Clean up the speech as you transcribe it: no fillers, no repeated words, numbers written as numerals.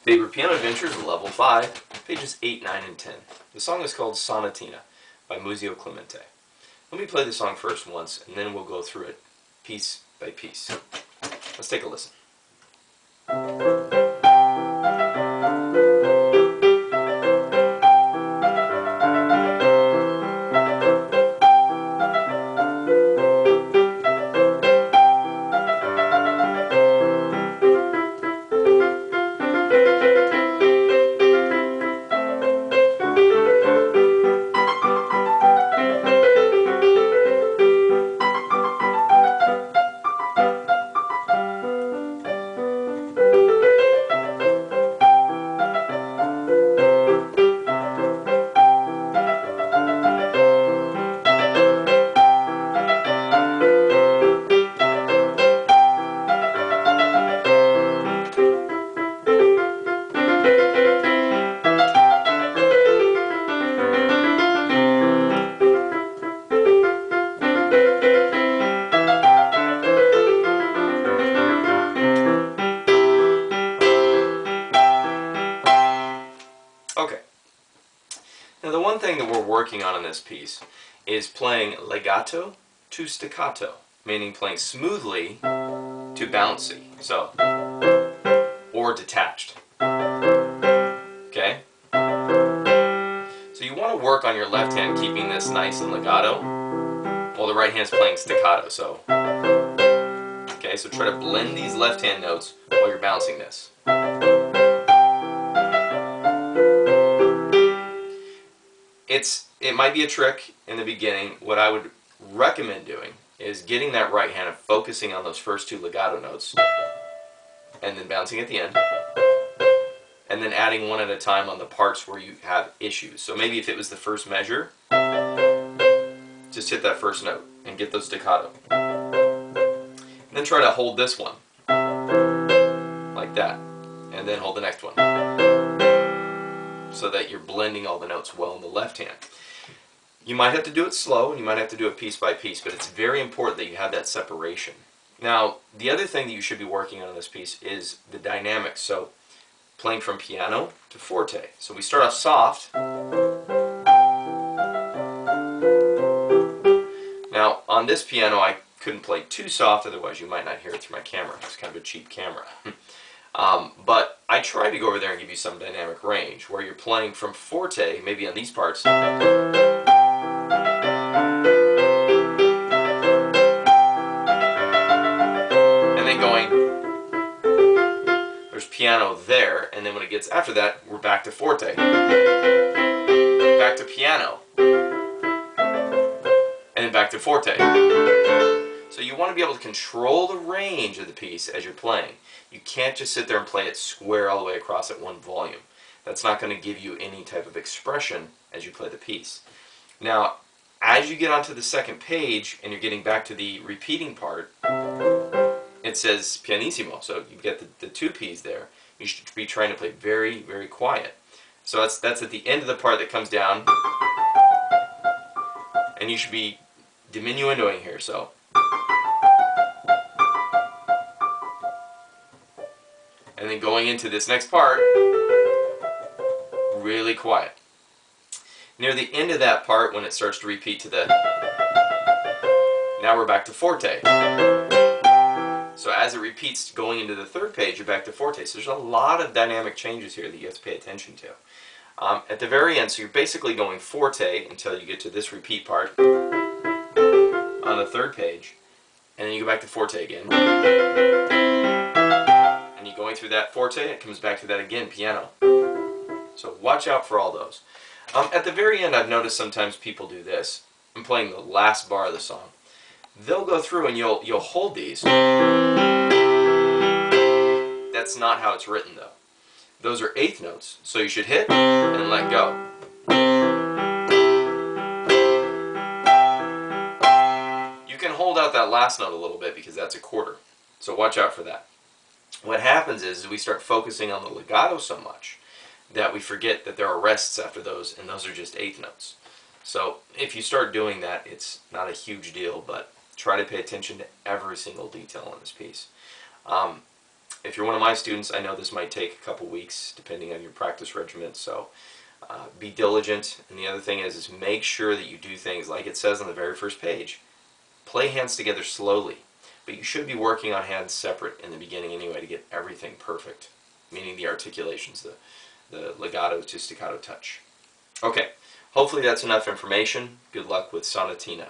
Faber Piano Adventures, Level 5, pages 8, 9, and 10. The song is called Sonatina by Muzio Clemente. Let me play the song first once, and then we'll go through it piece by piece. Let's take a listen. Okay, now the one thing that we're working on in this piece is playing legato to staccato, meaning playing smoothly to bouncy, so, or detached, okay? So you want to work on your left hand keeping this nice and legato, while the right hand's playing staccato, so, okay, so try to blend these left hand notes while you're bouncing this. It might be a trick in the beginning. What I would recommend doing is getting that right hand and focusing on those first two legato notes and then bouncing at the end and then adding one at a time on the parts where you have issues. So maybe if it was the first measure, just hit that first note and get those staccato. And then try to hold this one like that and then hold the next one, so that you're blending all the notes well in the left hand. You might have to do it slow and you might have to do it piece by piece, but it's very important that you have that separation. Now, the other thing that you should be working on in this piece is the dynamics, so playing from piano to forte. So we start off soft. Now, on this piano I couldn't play too soft, otherwise you might not hear it through my camera. It's kind of a cheap camera. But I tried to go over there and give you some dynamic range, where you're playing from forte, maybe on these parts, and then going, there's piano there, and then when it gets after that, we're back to forte, back to piano, and then back to forte. So you want to be able to control the range of the piece as you're playing. You can't just sit there and play it square all the way across at one volume. That's not going to give you any type of expression as you play the piece. Now, as you get onto the second page and you're getting back to the repeating part, it says pianissimo, so you get the two P's there. You should be trying to play very, very quiet. So that's at the end of the part that comes down, and you should be diminuendoing here, so. And then going into this next part, really quiet. Near the end of that part, when it starts to repeat to the, now we're back to forte. So as it repeats going into the third page, you're back to forte. So there's a lot of dynamic changes here that you have to pay attention to. At the very end, so you're basically going forte until you get to this repeat part on the third page, and then you go back to forte again. And you're going through that forte, it comes back to that again, piano. So watch out for all those. At the very end, I've noticed sometimes people do this. I'm playing the last bar of the song. They'll go through and you'll hold these. That's not how it's written, though. Those are eighth notes, so you should hit and let go. You can hold out that last note a little bit because that's a quarter, so watch out for that. What happens is we start focusing on the legato so much that we forget that there are rests after those, and those are just eighth notes. So if you start doing that, it's not a huge deal, but try to pay attention to every single detail in this piece. If you're one of my students, I know this might take a couple weeks depending on your practice regimen, so be diligent. And the other thing is make sure that you do things like it says on the very first page. Play hands together slowly, but you should be working on hands separate in the beginning anyway to get everything perfect, meaning the articulations, the legato to staccato touch. Okay, hopefully that's enough information. Good luck with Sonatina.